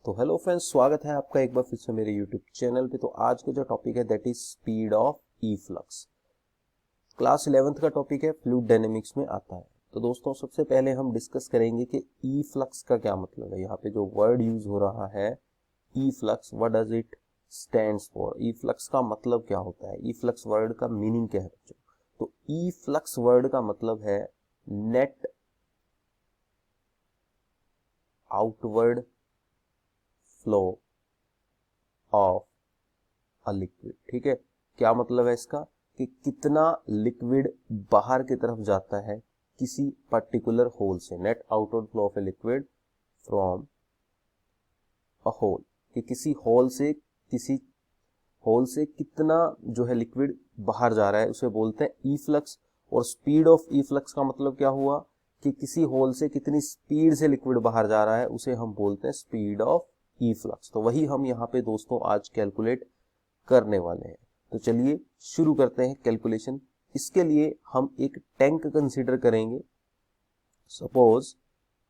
तो hello friends, स्वागत है आपका एक बार फिर से मेरे यूट्यूब चैनल पे। तो आज का जो टॉपिक है that is speed of E flux. Class 11th का टॉपिक है, फ्लूइड डायनेमिक्स में आता है। तो दोस्तों सबसे पहले हम डिस्कस करेंगे कि ई फ्लक्स का क्या मतलब है। यहाँ पे जो वर्ड यूज हो रहा है E flux, what does it stands for. E flux का मतलब क्या होता है, ई फ्लक्स वर्ड का मीनिंग क्या है बच्चों। तो ई फ्लक्स वर्ड का मतलब है net outward flow of a liquid. ठीक है, क्या मतलब है इसका कि कितना लिक्विड बाहर की तरफ जाता है किसी पर्टिकुलर होल से। Net outward flow of a liquid from a hole, कि किसी होल से कितना जो है लिक्विड बाहर जा रहा है उसे बोलते हैं ई फ्लक्स। और स्पीड ऑफ ई फ्लक्स का मतलब क्या हुआ कि किसी होल से कितनी स्पीड से लिक्विड बाहर जा रहा है उसे हम बोलते हैं स्पीड ऑफ ई फ्लक्स। तो वही हम यहाँ पे दोस्तों आज कैलकुलेट करने वाले हैं। तो चलिए शुरू करते हैं कैलकुलेशन। इसके लिए हम एक टैंक कंसीडर करेंगे। सपोज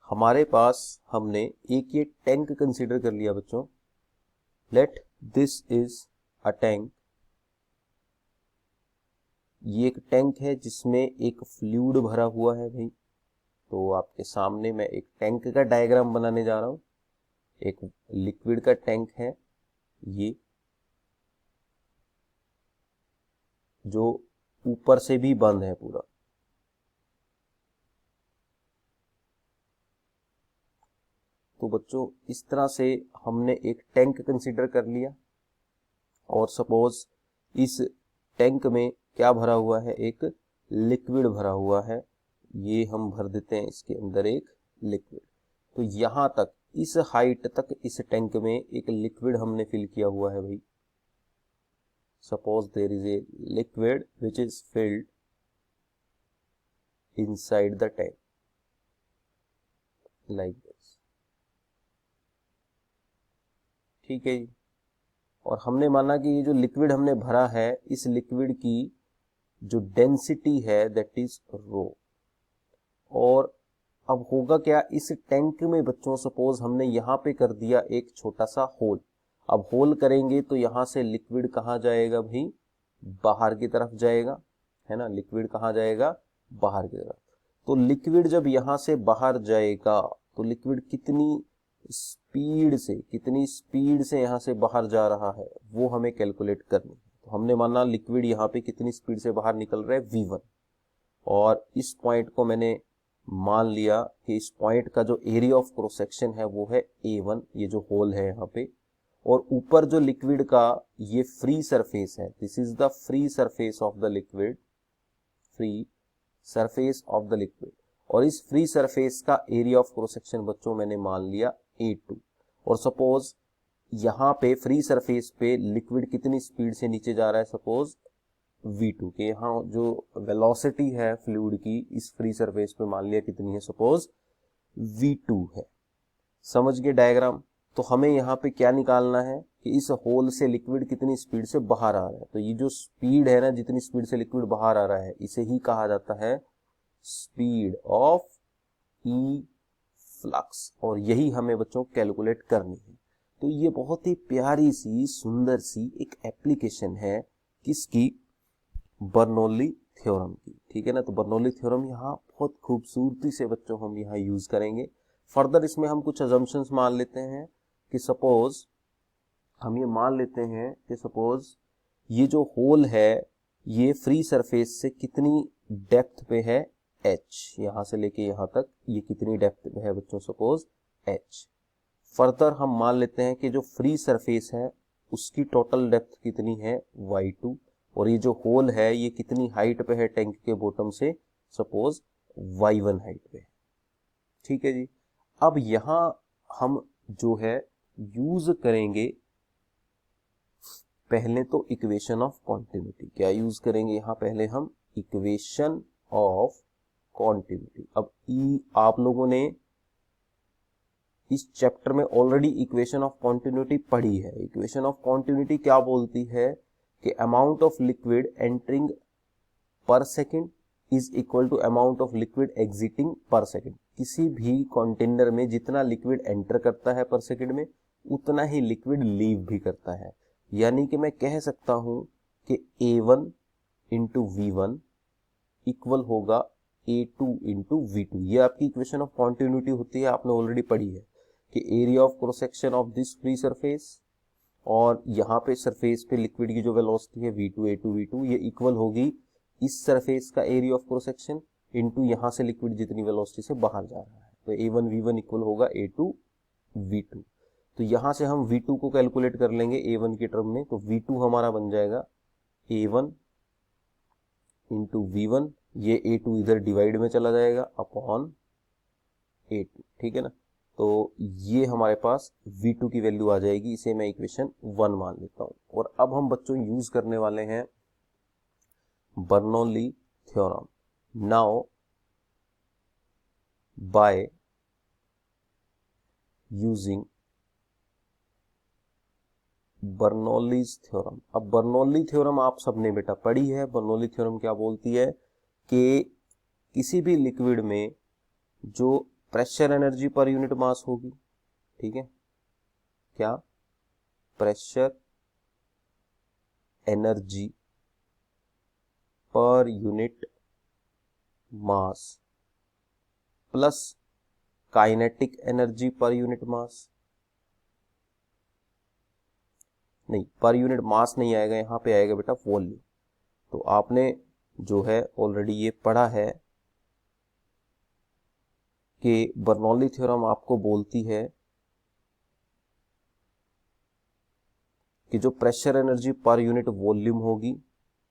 हमारे पास हमने एक ये टैंक कंसीडर कर लिया बच्चों। Let this is a tank. ये एक टैंक है जिसमें एक फ्लूइड भरा हुआ है भाई। तो आपके सामने मैं एक टैंक का डायग्राम बनाने जा रहा हूं। एक लिक्विड का टैंक है ये, जो ऊपर से भी बंद है पूरा। तो बच्चों इस तरह से हमने एक टैंक कंसीडर कर लिया। और सपोज इस टैंक में क्या भरा हुआ है, एक लिक्विड भरा हुआ है। ये हम भर देते हैं इसके अंदर एक लिक्विड। तो यहां तक, इस हाइट तक इस टैंक में एक लिक्विड हमने फिल किया हुआ है भाई। Suppose there is a liquid which is filled inside the tank like this. ठीक है जी। और हमने माना कि ये जो लिक्विड हमने भरा है, इस लिक्विड की जो डेंसिटी है दैट इज रो। और अब होगा क्या, इस टैंक में बच्चों सपोज हमने यहां पे कर दिया एक छोटा सा होल। अब होल करेंगे तो यहां से लिक्विड कहां जाएगा भाई, बाहर की तरफ जाएगा, है ना। लिक्विड कहां जाएगा, बाहर की तरफ। तो लिक्विड जब यहां से बाहर जाएगा तो लिक्विड कितनी स्पीड से यहां से बाहर जा रहा है वो हमें कैलकुलेट करनी है। तो हमने माना लिक्विड यहाँ पे कितनी स्पीड से बाहर निकल रहा है v1। और इस पॉइंट को मैंने मान लिया कि इस पॉइंट का जो एरिया ऑफ क्रॉस सेक्शन है वो है a1, ये जो होल है यहाँ पे। और ऊपर जो लिक्विड का ये फ्री सरफेस है, this is the free surface of the liquid, free surface of the liquid. और इस फ्री सरफेस का एरिया ऑफ क्रॉस सेक्शन बच्चों मैंने मान लिया a2। और सपोज यहाँ पे फ्री सरफेस पे लिक्विड कितनी स्पीड से नीचे जा रहा है, सपोज v2 के यहाँ जो वेलोसिटी है फ्लूइड की इस फ्री सरफेस पे मान लिया कितनी है, सपोज v2 है। समझ गए डायग्राम। तो हमें यहाँ पे क्या निकालना है कि इस होल से लिक्विड कितनी स्पीड से बाहर आ रहा है। तो ये जो स्पीड है ना, जितनी स्पीड से लिक्विड बाहर आ रहा है, इसे ही कहा जाता है स्पीड ऑफ ई फ्लक्स। और यही हमें बच्चों कैलकुलेट करनी है। तो ये बहुत ही प्यारी सी सुंदर सी एक एप्लीकेशन है किसकी, बर्नौली थ्योरम की। ठीक है ना। तो बर्नौली थ्योरम यहाँ बहुत खूबसूरती से बच्चों हम यहाँ यूज करेंगे। फर्दर इसमें हम कुछ अजम्पशंस मान लेते हैं कि सपोज हम ये मान लेते हैं कि सपोज ये जो होल है ये फ्री सरफेस से कितनी डेप्थ पे है, h। यहां से लेके यहां तक ये कितनी डेप्थ पे है बच्चों, सपोज h। फर्दर हम मान लेते हैं कि जो फ्री सरफेस है उसकी टोटल डेप्थ कितनी है, y2। और ये जो होल है ये कितनी हाइट पे है टैंक के बॉटम से, सपोज y1 हाइट पे। ठीक है जी। अब यहां हम जो है यूज करेंगे पहले तो इक्वेशन ऑफ कॉन्टिन्यूटी। क्या यूज करेंगे यहाँ, पहले हम इक्वेशन ऑफ कॉन्टिन्यूटी। अब आप लोगों ने इस चैप्टर में ऑलरेडी इक्वेशन ऑफ कॉन्टिन्यूटी पढ़ी है। इक्वेशन ऑफ कॉन्टिन्यूटी क्या बोलती है कि amount of liquid entering per second is equal to amount of liquid exiting per second. किसी भी कंटेनर में जितना लिक्विड एंटर करता है पर सेकेंड में, उतना ही लिक्विड लीव भी करता है। यानी कि मैं कह सकता हूं कि A1 इंटू V1 इक्वल होगा A2 इंटू V2। ये आपकी इक्वेशन ऑफ कॉन्टिन्यूटी होती है, आपने ऑलरेडी पढ़ी है कि area of cross section of this free surface और यहाँ पे सरफेस पे लिक्विड की जो वेलोसिटी है V2 A2 V2 ये इक्वल होगी इस सरफेस का area of cross section into यहाँ से लिक्विड जितनी वेलोसिटी से बाहर जा रहा है। तो A1 V1 इक्वल होगा A2 V2। तो यहाँ से हम V2 को कैलकुलेट कर लेंगे A1 के टर्म में। तो V2 हमारा बन जाएगा A1 इंटू V1, ये A2 इधर डिवाइड में चला जाएगा अपॉन A2, ठीक है ना। तो ये हमारे पास V2 की वैल्यू आ जाएगी, इसे मैं इक्वेशन 1 मान लेता हूं। और अब हम बच्चों यूज करने वाले हैं Bernoulli theorem. Now by using Bernoulli's theorem. अब बर्नौली थ्योरम आप सबने बेटा पढ़ी है। बर्नौली थ्योरम क्या बोलती है कि किसी भी लिक्विड में जो pressure energy per unit mass होगी, ठीक है, क्या pressure energy per unit mass plus kinetic energy per unit mass, नहीं पर यूनिट मास नहीं आएगा, यहां पे आएगा बेटा वॉल्यूम। तो आपने जो है ऑलरेडी ये पढ़ा है कि बर्नौली थ्योरम आपको बोलती है कि जो pressure energy per unit volume होगी,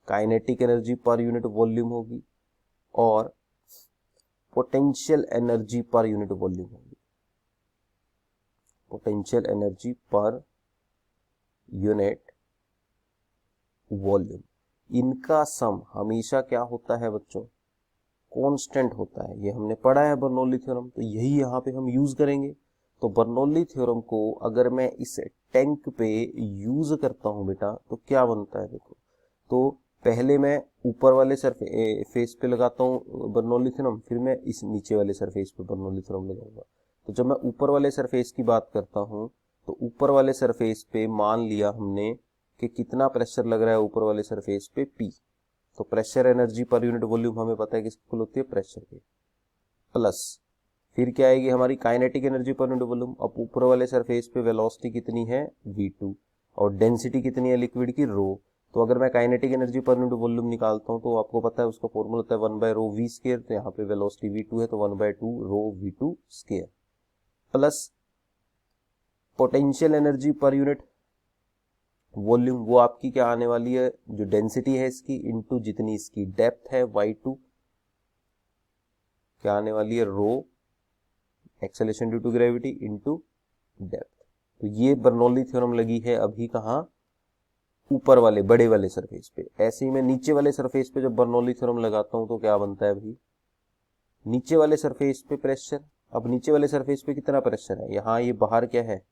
kinetic energy per unit volume होगी और potential energy per unit volume होगी। Potential energy per unit volume, इनका सम हमेशा क्या होता है बच्चों, कांस्टेंट होता है। ये हमने पढ़ा है बर्नौली थ्योरम, तो यही यहाँ पे हम यूज करेंगे। तो बर्नौली थ्योरम को अगर मैं इस टैंक पे यूज करता हूं बेटा तो क्या बनता है देखो। तो पहले मैं ऊपर वाले सरफेस पे लगाता हूँ बर्नौली थ्योरम, फिर मैं इस नीचे वाले सरफेस पे बर्नौली थ्योरम लगाऊंगा। तो जब मैं ऊपर वाले सरफेस की बात करता हूँ तो ऊपर वाले सरफेस पे मान लिया हमने कि कितना प्रेशर लग रहा है ऊपर वाले सरफेस पे P। तो pressure energy per unit volume हमें पता है किसकी इक्वल होती है, प्रेशर के, प्लस फिर क्या आएगी हमारी kinetic energy per unit volume. अब ऊपर वाले सरफेस पे वेलोसिटी कितनी है V2 और डेंसिटी कितनी है लिक्विड की रो। तो अगर मैं kinetic energy per unit volume निकालता हूं तो आपको पता है उसका फॉर्मूला होता है 1/ρ v स्क्वायर। तो यहाँ पे वेलोसिटी V2 है तो 1/2 ρ V2 square plus potential energy per unit volume, वो आपकी क्या आने वाली है, जो डेंसिटी है इसकी इनटू जितनी इसकी डेप्थ है y2, क्या आने वाली है rho acceleration due to gravity into depth. तो ये बर्नौली थ्योरम लगी है अभी कहाँ, ऊपर वाले बड़े वाले सरफेस पे। ऐसे ही मैं नीचे वाले सरफेस पे जब बर्नौली थ्योरम लगाता हूं तो क्या बनता है भाई, नीचे वाले सरफेस पे प्रेशर। अब नीचे वाले सरफेस पे कितना प्रेशर है, यहाँ ये बाहर क्या है,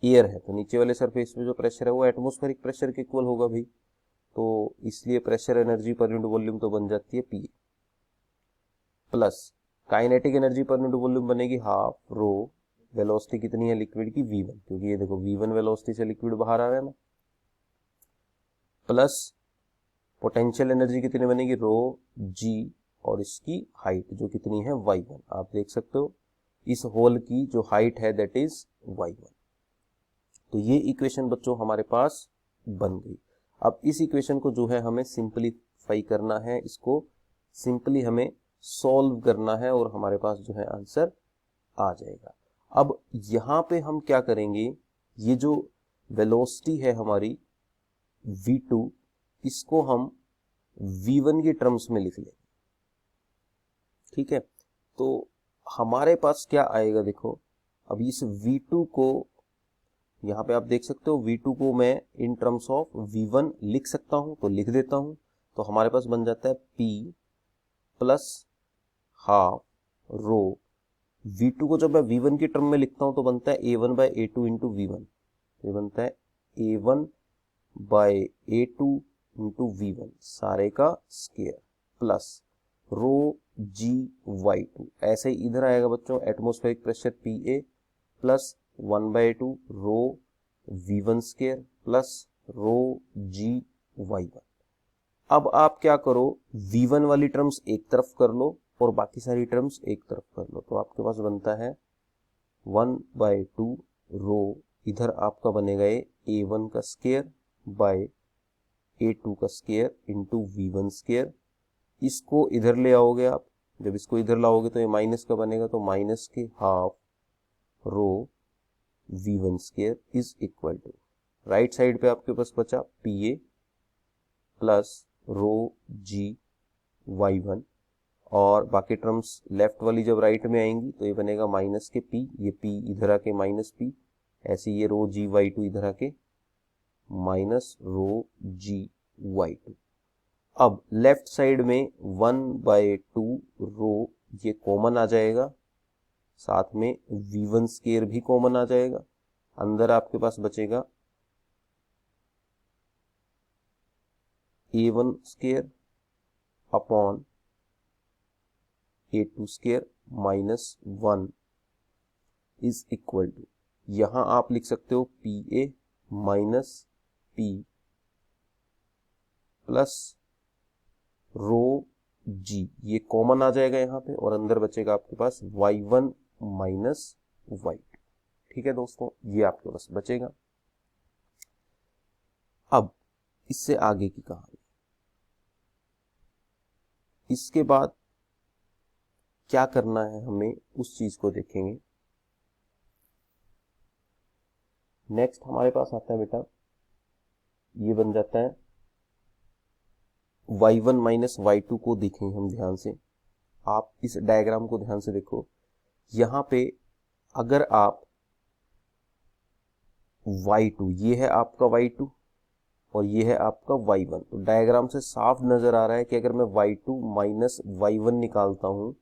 एयर है, तो नीचे वाले सरफेस पे जो प्रेशर है वो एटमॉस्फेरिक प्रेशर के इक्वल होगा भाई। तो इसलिए pressure energy per unit volume तो बन जाती है P plus kinetic energy per unit volume बनेगी हाफ रो, वेलोसिटी कितनी है लिक्विड की V1, क्योंकि ये देखो V1 वेलोसिटी से लिक्विड बाहर आ रहा है ना, प्लस पोटेंशियल एनर्जी कितनी बनेगी रो G और इसकी हाइट जो कितनी है y1। आप देख सकते हो इस होल की जो हाइट है दैट इज y1। तो ये इक्वेशन बच्चों हमारे पास बन गई। अब इस इक्वेशन को जो है हमें सिंपलीफाई करना है, इसको सिंपली हमें सॉल्व करना है और हमारे पास जो है आंसर आ जाएगा। अब यहां पे हम क्या करेंगे, ये जो वेलोसिटी है हमारी V2 इसको हम V1 के टर्म्स में लिख लेंगे, ठीक है। तो हमारे पास क्या आएगा देखो, अब इस V2 को यहाँ पे आप देख सकते हो V2 को मैं इन टर्म्स ऑफ V1 लिख सकता हूं, तो लिख देता हूं। तो हमारे पास बन जाता है P plus half rho, V2 को जब मैं V1 की टर्म में लिखता हूं तो बनता है A1/A2 इंटू V1। ये बनता है A1/A2 इंटू V1 सारे का स्क्वायर प्लस रो GY2। ऐसे ही इधर आएगा बच्चों atmospheric pressure PA plus 1/2 rho V1 square plus rho जी Y1। अब आप क्या करो, V1 वाली टर्म्स एक तरफ कर लो और बाकी सारी टर्म्स एक तरफ कर लो, तो आपके पास बनता है 1/2 रो, इधर आपका बनेगा ये A1 का स्केयर बाय A2 का स्केयर इंटू V1 स्केयर। इसको इधर ले आओगे आप, जब इसको इधर लाओगे तो ये माइनस का बनेगा, तो माइनस के half rho V1 square is equal to, right side पे आपके पास बचा PA प्लस रो जी Y1, और बाकी टर्म्स लेफ्ट वाली जब राइट में आएंगी तो ये बनेगा माइनस के P, ये P इधर आके माइनस P, ऐसे ये रो जी Y2 इधर आके माइनस रो जी Y2। अब लेफ्ट साइड में 1/2 रो ये कॉमन आ जाएगा, साथ में V1 स्केयर भी कॉमन आ जाएगा, अंदर आपके पास बचेगा A1 square upon A2 square minus 1 is equal to, यहां आप लिख सकते हो PA minus P plus rho G, ये कॉमन आ जाएगा यहाँ पे, और अंदर बचेगा आपके पास Y1 माइनस Y2। ठीक है दोस्तों, ये आपके पास बचेगा। अब इससे आगे की कहानी, इसके बाद क्या करना है हमें उस चीज को देखेंगे। नेक्स्ट हमारे पास आता है बेटा, ये बन जाता है Y1 माइनस Y2 को देखेंगे हम ध्यान से। आप इस डायग्राम को ध्यान से देखो, यहां पे अगर आप Y2, ये है आपका Y2 और ये है आपका Y1, तो डायग्राम से साफ नजर आ रहा है कि अगर मैं Y2 माइनस Y1 निकालता हूं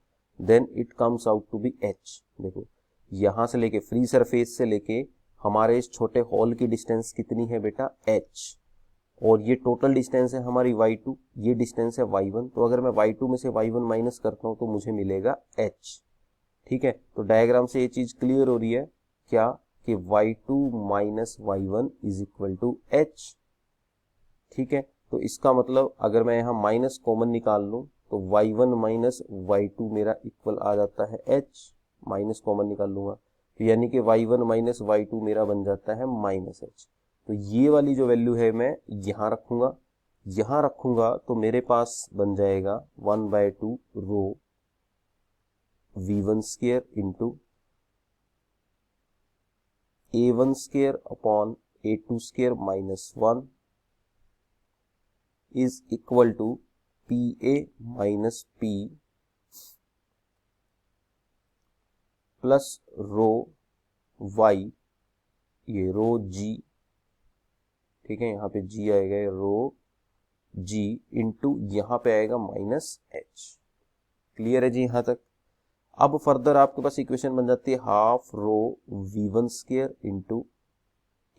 then it comes out to be H। देखो यहां से लेके फ्री सरफेस से लेके हमारे इस छोटे हॉल की डिस्टेंस कितनी है बेटा, H, और ये टोटल डिस्टेंस है हमारी Y2, ये डिस्टेंस है Y1, तो अगर मैं Y2 में से Y1 माइनस करता हूं तो मुझे मिलेगा H। ठीक है, तो डायग्राम से ये चीज क्लियर हो रही है क्या, कि Y2 minus Y1 is equal to H। ठीक है, तो इसका मतलब अगर मैं यहाँ माइनस कॉमन निकाल लूं तो Y1 माइनस Y2 मेरा इक्वल आ जाता है H, माइनस कॉमन निकाल लूंगा तो यानी कि Y1 माइनस Y2 मेरा बन जाता है माइनस H। तो ये वाली जो वैल्यू है मैं यहाँ रखूंगा तो मेरे पास बन जाएगा 1/2 rho V1 square into A1 square upon A2 square minus 1 is equal to PA minus P plus rho Y, ये रो G, ठीक है, यहाँ पे G आएगा, रो G इंटू यहाँ पे आएगा माइनस H। क्लियर है जी यहाँ तक। अब फर्दर आपके पास इक्वेशन बन जाती है half rho V1 square into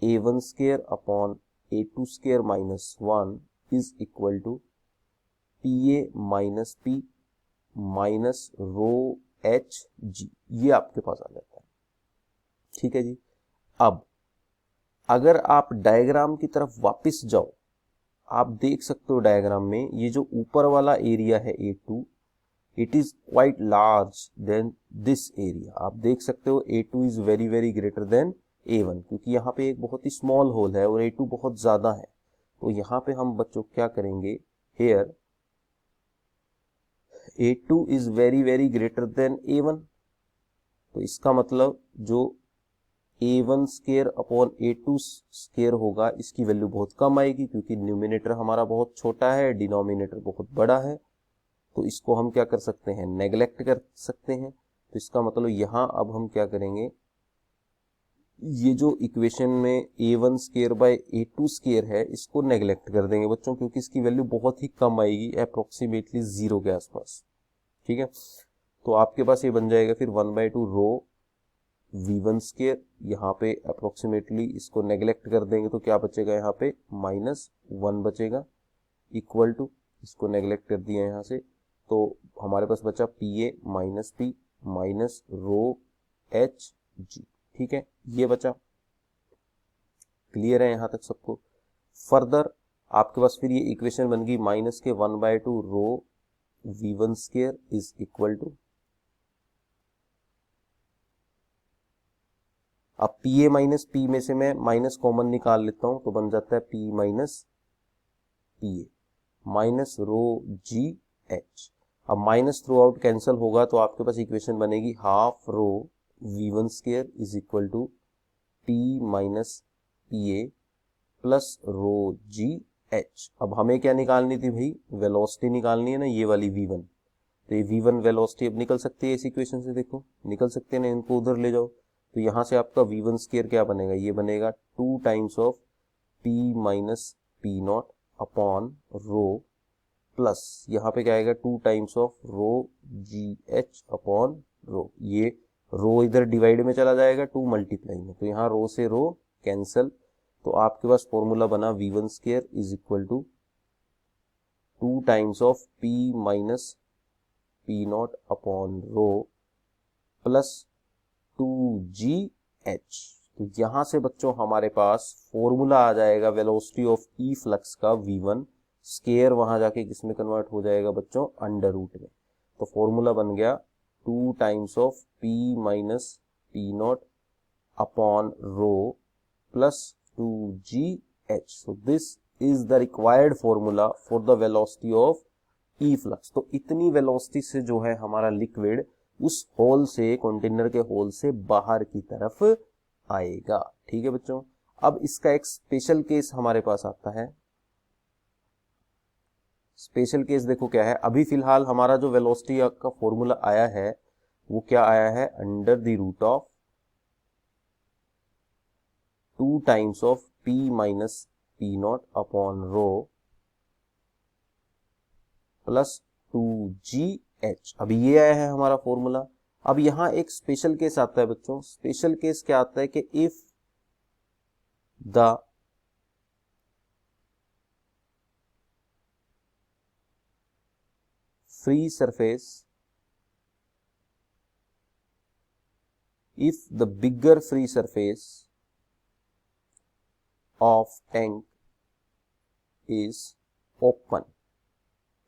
A1 square upon A2 square minus 1 is equal to PA minus P minus rho HG, ये आपके पास आ जाता है। ठीक है जी। अब अगर आप डायग्राम की तरफ वापस जाओ, आप देख सकते हो डायग्राम में ये जो ऊपर वाला एरिया है A2, it is quite large than this area. आप देख सकते हो A2 is very very greater than A1, क्योंकि यहाँ पे एक बहुत ही स्मॉल होल है और A2 बहुत ज्यादा है। तो यहाँ पे हम बच्चों क्या करेंगे, here A2 is very very greater than A1, तो इसका मतलब जो A1 square upon A2 square होगा इसकी वैल्यू बहुत कम आएगी, क्योंकि न्यूमिनेटर हमारा बहुत छोटा है, डिनोमिनेटर बहुत बड़ा है। तो इसको हम क्या कर सकते हैं, नेग्लेक्ट कर सकते हैं। तो इसका मतलब यहां अब हम क्या करेंगे, ये जो इक्वेशन में A1 square by A2 square है इसको नेग्लेक्ट कर देंगे बच्चों, क्योंकि इसकी वैल्यू बहुत ही कम आएगी, अप्रोक्सीमेटली 0 के आसपास। ठीक है, तो आपके पास ये बन जाएगा फिर 1/2 रो V1 स्केयर, यहाँ पे अप्रोक्सीमेटली इसको नेग्लेक्ट कर देंगे तो क्या बचेगा, यहाँ पे माइनस 1 बचेगा, इक्वल टू, इसको नेग्लेक्ट कर दिया यहाँ से, तो हमारे पास बचा PA minus P minus rho HG। ठीक है, ये बचा। क्लियर है यहाँ तक सबको? फर्दर आपके पास फिर ये इक्वेशन बन गई माइनस के 1/2 rho v1 square is equal to, अब पी ए माइनस पी में से मैं माइनस कॉमन निकाल लेता हूं तो बन जाता है P minus P A minus rho G H. अब माइनस थ्रू आउट कैंसिल होगा तो आपके पास इक्वेशन बनेगी half rho v1 square is equal to P minus P A plus rho G H. अब हमें क्या निकालनी थी भाई? वेलोसिटी निकालनी है ना, ये वाली v1। तो ये v1 वेलोसिटी अब निकल सकती है इस इक्वेशन से, देखो निकल सकते हैं ना, इनको उधर ले जाओ। तो यहां से आपका v1 स्क्वायर क्या बनेगा? ये बनेगा 2 times of p minus P not upon rho plus यहाँ पे क्या आएगा 2 times of rho G H upon rho. ये रो इधर डिवाइड में चला जाएगा 2 मल्टीप्लाई में, तो यहाँ रो से रो कैंसल। तो आपके पास फॉर्मूला बना v1 square is equal to 2 times of p minus P not upon rho plus 2gh। तो यहां से बच्चों हमारे पास फॉर्मूला आ जाएगा वेलोसिटी ऑफ ई फ्लक्स का v1 स्क्वायर, वहां जाके किसमें कन्वर्ट हो जाएगा बच्चों? अंडर रूट में। तो फॉर्मूला बन गया 2 times of p minus P not upon rho plus 2gh। So this is the required formula for the velocity of E flux. तो इतनी वेलोसिटी से जो है हमारा लिक्विड उस होल से, कंटेनर के होल से बाहर की तरफ आएगा। ठीक है बच्चों, अब इसका एक स्पेशल केस हमारे पास आता है। स्पेशल केस देखो क्या है, अभी फिलहाल हमारा जो वेलोसिटी का फॉर्मूला आया है वो क्या आया है? Under the root of 2 times of p minus P not upon rho plus 2gh। अभी ये आया है हमारा फॉर्मूला। अब यहां एक स्पेशल केस आता है बच्चों। स्पेशल केस क्या आता है कि if the free surface, if the bigger free surface of tank is open,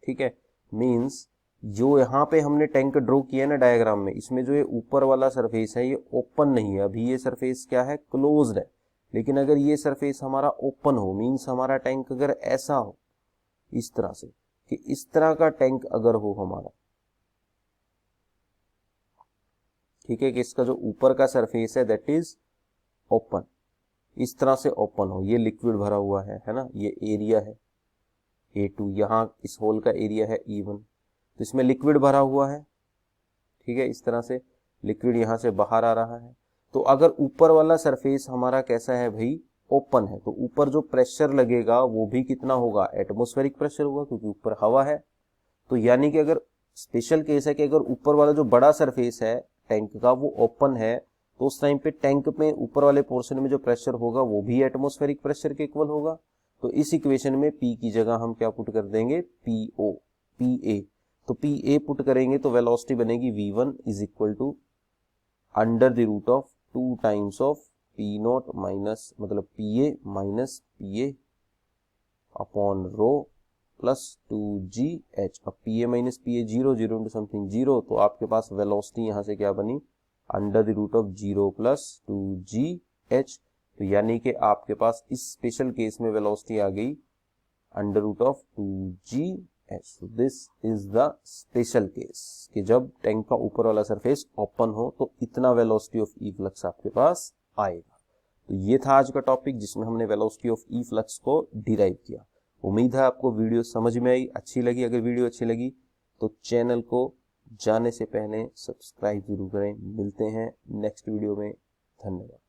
ठीक है, मीन्स जो यहाँ पे हमने टैंक ड्रॉ किया है ना डायग्राम में, इसमें जो ये ऊपर वाला सरफेस है ये ओपन नहीं है, अभी ये सरफेस क्या है? क्लोज्ड है। लेकिन अगर ये सरफेस हमारा ओपन हो, मीन्स हमारा टैंक अगर ऐसा हो इस तरह से, कि इस तरह का टैंक अगर हो हमारा, ठीक है, कि इसका जो ऊपर का सरफेस है दैट इज ओपन, इस तरह से ओपन हो, ये लिक्विड भरा हुआ है ना, ये एरिया है A2, यहाँ इस होल का एरिया है E1, तो इसमें लिक्विड भरा हुआ है। ठीक है, इस तरह से लिक्विड यहाँ से बाहर आ रहा है। तो अगर ऊपर वाला सरफेस हमारा कैसा है भाई? ओपन है, तो ऊपर जो प्रेशर लगेगा वो भी कितना होगा? एटमॉस्फेरिक प्रेशर होगा, क्योंकि ऊपर हवा है। तो यानी कि अगर स्पेशल केस है कि अगर ऊपर वाला जो बड़ा सरफेस है टैंक का वो ओपन है, तो उस टाइम पे टैंक में ऊपर वाले पोर्शन में जो प्रेशर होगा वो भी एटमॉस्फेरिक प्रेशर के इक्वल होगा। तो इस इक्वेशन में P की जगह हम क्या पुट कर देंगे? PO, PA। तो PA पुट करेंगे तो वेलोसिटी बनेगी v1 is equal to under the root of 2 times of P not minus, मतलब PA minus PA upon rho plus 2gh। अब PA minus PA 0, 0 into something 0, तो आपके पास वेलोसिटी यहाँ से क्या बनी? Under the root of 0 plus 2gh। तो यानी कि आपके पास इस स्पेशल केस में वेलोसिटी आ गई under root of 2gh। This is the special case कि जब टैंक का ऊपर वाला सरफेस ओपन हो तो इतना वेलोसिटी ऑफ ई फ्लक्स आपके पास आएगा। तो ये था आज का टॉपिक जिसमें हमने वेलोसिटी ऑफ ई फ्लक्स को डिराइव किया। उम्मीद है आपको वीडियो समझ में आई, अच्छी लगी। अगर वीडियो अच्छी लगी तो चैनल को जाने से पहले सब्सक्राइब जरूर करें। मिलते हैं नेक्स्ट वीडियो में, धन्यवाद।